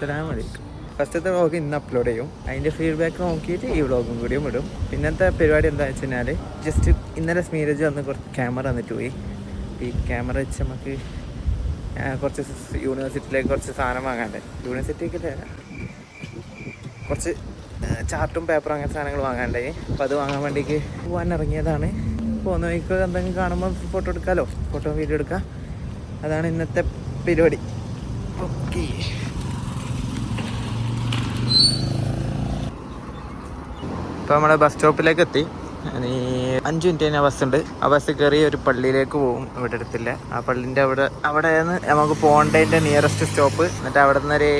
അസ്സലാമു അലൈക്കും. ഫസ്റ്റത്തെ വ്ളോഗ് ഇന്ന് അപ്ലോഡ് ചെയ്യും. അതിൻ്റെ ഫീഡ്ബാക്ക് നോക്കിയിട്ട് ഈ വ്ളോഗും കൂടിയും ഇടും. പിന്നത്തെ പരിപാടി എന്താണെന്ന് വെച്ച് കഴിഞ്ഞാൽ ജസ്റ്റ് ഇന്നലെ സ്മീരജ് വന്ന് കുറച്ച് ക്യാമറ വന്നിട്ട് പോയി. ഈ ക്യാമറ വെച്ച് നമുക്ക് കുറച്ച് യൂണിവേഴ്സിറ്റിയിലേക്ക് കുറച്ച് സാധനം വാങ്ങാണ്ട്, യൂണിവേഴ്സിറ്റിക്ക് കുറച്ച് ചാർട്ടും പേപ്പറും അങ്ങനത്തെ സാധനങ്ങൾ വാങ്ങാണ്ടായി. അപ്പോൾ അത് വാങ്ങാൻ വേണ്ടിക്ക് പോകാൻ ഇറങ്ങിയതാണ്. പോകുന്ന വഴിക്ക് എന്തെങ്കിലും കാണുമ്പോൾ ഫോട്ടോ എടുക്കാമല്ലോ, ഫോട്ടോ വീഡിയോ എടുക്കാം. അതാണ് ഇന്നത്തെ പരിപാടി. ഓക്കെ, ഇപ്പോൾ നമ്മൾ ബസ് സ്റ്റോപ്പിലേക്ക് എത്തി. 5 മിനിറ്റ് കഴിഞ്ഞ ബസ്സുണ്ട്. ആ ബസ് കയറി ഒരു പള്ളിയിലേക്ക് പോകും. ഇവിടെ അടുത്തില്ല. ആ പള്ളിൻ്റെ അവിടെ നിന്ന് നമുക്ക് പോകേണ്ടതിൻ്റെ നിയറസ്റ്റ് സ്റ്റോപ്പ്. എന്നിട്ട് അവിടെ നിന്ന് ഒരു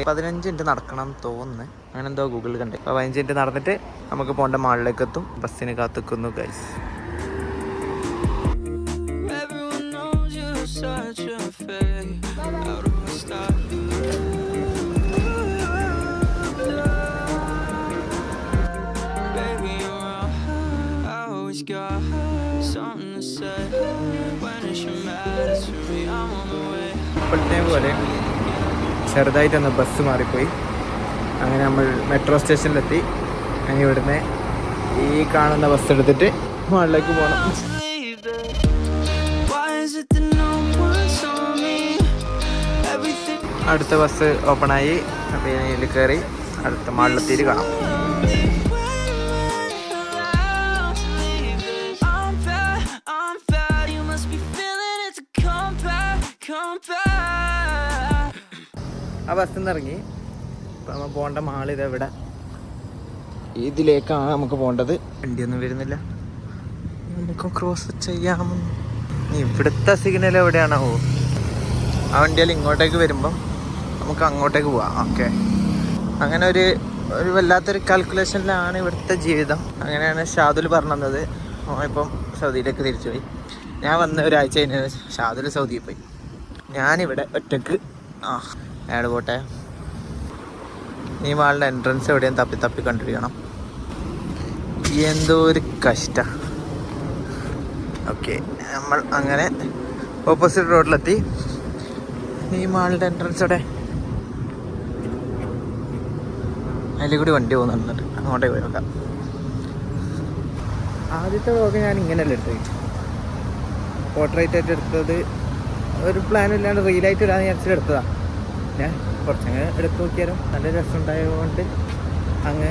15 മിനിറ്റ് നടക്കണം തോന്നുന്നു. അങ്ങനെ എന്തോ ഗൂഗിളിൽ കണ്ടേ. അപ്പോൾ 15 മിനിറ്റ് നടന്നിട്ട് നമുക്ക് പോകേണ്ട മാളിലേക്ക് എത്തും. ബസ്സിന് കാത്തിക്കുന്നു ഗൈസ്. ഇപ്പോഴത്തെ പോലെ ചെറുതായിട്ടൊന്ന് ബസ് മാറിപ്പോയി. അങ്ങനെ നമ്മൾ മെട്രോ സ്റ്റേഷനിലെത്തി. അങ്ങനെ ഇവിടുന്ന് ഈ കാണുന്ന ബസ് എടുത്തിട്ട് മുകളിലേക്ക് പോകണം. അടുത്ത ബസ് ഓപ്പണായി. അപ്പോൾ ഇതിൽ കയറി അടുത്ത മാളിലെത്തിയിട്ട് കാണാം. ആ ബസ്സിൽ നിന്ന് ഇറങ്ങി. ഇപ്പം നമ്മൾ പോകേണ്ട മാൾ ഇതെവിടെ, ഇതിലേക്കാണ് നമുക്ക് പോകേണ്ടത്. വണ്ടിയൊന്നും വരുന്നില്ല, നമുക്ക് ക്രോസ് ചെയ്യാം. ഇവിടുത്തെ സിഗ്നൽ എവിടെയാണോ? ആ വണ്ടിയിൽ ഇങ്ങോട്ടേക്ക് വരുമ്പം നമുക്ക് അങ്ങോട്ടേക്ക് പോവാം. ഓക്കെ, അങ്ങനെ ഒരു വല്ലാത്തൊരു കാൽക്കുലേഷനിലാണ് ഇവിടുത്തെ ജീവിതം. അങ്ങനെയാണ് ഷാദുൽ പറഞ്ഞത്. ഇപ്പം സൗദിയിലേക്ക് തിരിച്ചു പോയി. ഞാൻ വന്ന ഒരാഴ്ച കഴിഞ്ഞ ഷാദുൽ സൗദിയിൽ പോയി. ഞാനിവിടെ ഒറ്റക്ക്. അയാൾ പോട്ടെ. ഈ മാളിൻ്റെ എൻട്രൻസ് എവിടെയും തപ്പി കണ്ടുപിടിക്കണം. എന്തോ ഒരു കഷ്ട. ഓക്കെ, നമ്മൾ അങ്ങനെ ഓപ്പോസിറ്റ് റോഡിലെത്തി. ഈ മാളിൻ്റെ എൻട്രൻസ് അവിടെ, അതിൽ കൂടി വണ്ടി പോകുന്നുണ്ട്. അങ്ങോട്ടേക്ക് പോയി നോക്കാം. ആദ്യത്തെ വ്ളോഗ് ഞാൻ ഇങ്ങനെയല്ല എടുത്തത്, പോർട്രേറ്റ് ആയിട്ട് എടുത്തത്. ഒരു പ്ലാനും ഇല്ലാണ്ട് റീലായിട്ട് ഇടാൻ വിചാരിച്ചിട്ട് എടുത്തതാണ്. ഞാൻ കുറച്ചങ്ങ് എടുത്ത് നോക്കിയാലും നല്ല രസമുണ്ടായതുകൊണ്ട് അങ്ങ്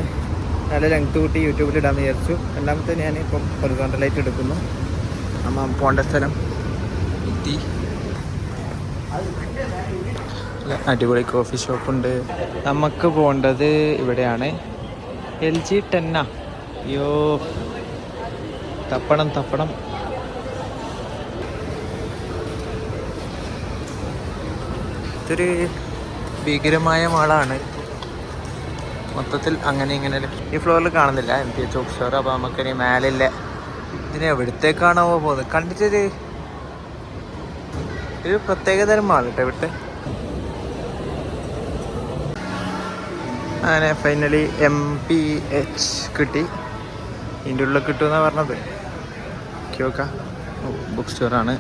നല്ല ലെങ്ത് കൂട്ടി യൂട്യൂബിൽ ഇടാമെന്ന് വിചാരിച്ചു. രണ്ടാമത്തെ ഞാൻ ഇപ്പം ഹൊറിസോണ്ടലായിട്ട് എടുക്കുന്നു. നമ്മൾ പോകേണ്ട സ്ഥലം എത്തി. അടിപൊളി കോഫി ഷോപ്പുണ്ട്. നമുക്ക് പോകേണ്ടത് ഇവിടെയാണ്. LG 10. അയ്യോ, തപ്പണം. ഇതൊരു ഭീകരമായ മാളാണ് മൊത്തത്തിൽ. അങ്ങനെ ഇങ്ങനെ ഈ ഫ്ലോറിൽ കാണുന്നില്ല MPH ബുക്ക് സ്റ്റോർ. അപ്പോൾ നമുക്കിനി മേലില്ല. ഇതിന് എവിടത്തേക്കാണോ പോകുന്നത്? കണ്ടിട്ടൊരു പ്രത്യേകതരം മാൾ കേട്ടോ ഇവിടുത്തെ. അങ്ങനെ ഫൈനലി MPH കിട്ടി. ഇതിൻ്റെ ഉള്ളിൽ കിട്ടുമെന്നാണ് പറഞ്ഞത്. നോക്കാം. ബുക്ക് സ്റ്റോറാണ്.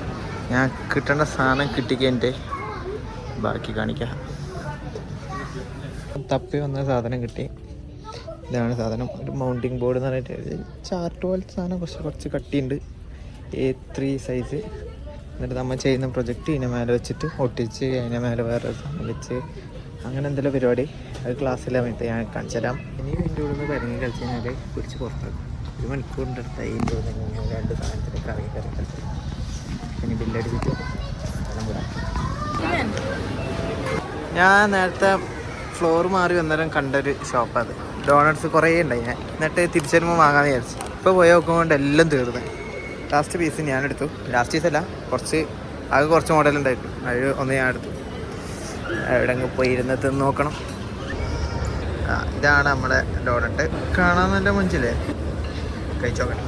ഞാൻ കിട്ടേണ്ട സാധനം കിട്ടിക്കഴിഞ്ഞിട്ട് ബാക്കി കാണിക്കാം. തപ്പി വന്ന സാധനം കിട്ടി. ഇതാണ് സാധനം. ഒരു മൗണ്ടിങ് ബോർഡ് എന്ന് പറഞ്ഞിട്ട് ചാർട്ട് പോലത്തെ സാധനം. കുറച്ച് കട്ടിയുണ്ട്. A3 size. എന്നിട്ട് നമ്മൾ ചെയ്യുന്ന പ്രൊജക്റ്റ് ഇതിനെ മേലെ വെച്ചിട്ട് ഒട്ടിച്ച് അതിനെ മേലെ വേറെ സാധനം വെച്ച് അങ്ങനെ എന്തെങ്കിലും പരിപാടി. അത് ക്ലാസ്സിലെ സമയത്ത് ഞാൻ കാണിച്ചു തരാം. ഇനി ഇതിൻ്റെ ഉള്ളിൽ നിന്ന് കറങ്ങി കളിച്ച് കഴിഞ്ഞാൽ പിടിച്ച് പുറത്താക്കും. 1 മണിക്കൂറിൻ്റെ അടുത്തായി ഇതിൻ്റെ ഉള്ളിൽ നിന്ന് 2 സാധനത്തിന് കറങ്ങി കളിച്ച് ഇനി ബില്ലടിച്ചിട്ട് സ്ഥലം വിടാം. ഞാൻ നേരത്തെ ഫ്ലോർ മാറി വന്നേരം കണ്ടൊരു ഷോപ്പത്. ഡോണറ്റ്സ് കുറേ ഉണ്ടായി. ഞാൻ എന്നിട്ട് തിരിച്ചു വരുമ്പോൾ വാങ്ങാമെന്ന് വിചാരിച്ചു. ഇപ്പോൾ പോയി നോക്കുമ്പോൾ എല്ലാം തീർന്നു. ലാസ്റ്റ് പീസ് ഞാൻ എടുത്തു. ലാസ്റ്റ് പീസല്ല, കുറച്ച് മോഡലുണ്ടായിരുന്നു. അത് ഒന്ന് ഞാൻ എടുത്തു. എവിടെ പോയി ഇരുന്ന് തിന്ന് നോക്കണം. ഇതാണ് നമ്മുടെ ഡോണറ്റ്. കാണാൻ നല്ല മുഞ്ചില്ലേ? കഴിച്ചോക്കണം.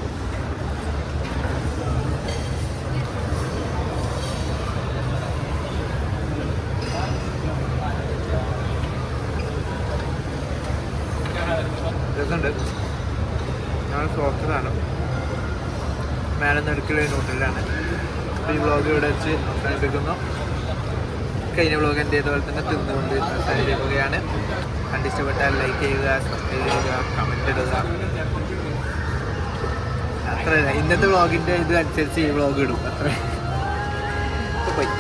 രസമുണ്ട്. ഞാൻ സോഫ്റ്റ് സാധനം മേലെ നിന്ന് എടുക്കൽ ഹോട്ടലിലാണ്. ഈ വ്ളോഗ് ഇവിടെ വെച്ച് അവസാനിപ്പിക്കുന്നു. കഴിഞ്ഞ വ്ളോഗ് എൻ്റെ ഇതുപോലെ തന്നെ തിന്നുകൊണ്ട് സംസാരിക്കുകയാണ്. കണ്ടിഷ്ടപ്പെട്ടാൽ ലൈക്ക് ചെയ്യുക, സബ്സ്ക്രൈബ് ചെയ്യുക, കമൻറ്റ് ഇടുക. അത്ര ഇന്നത്തെ വ്ളോഗിൻ്റെ ഇത് അനുസരിച്ച് ഈ വ്ളോഗ് ഇടും. അത്ര പോയി.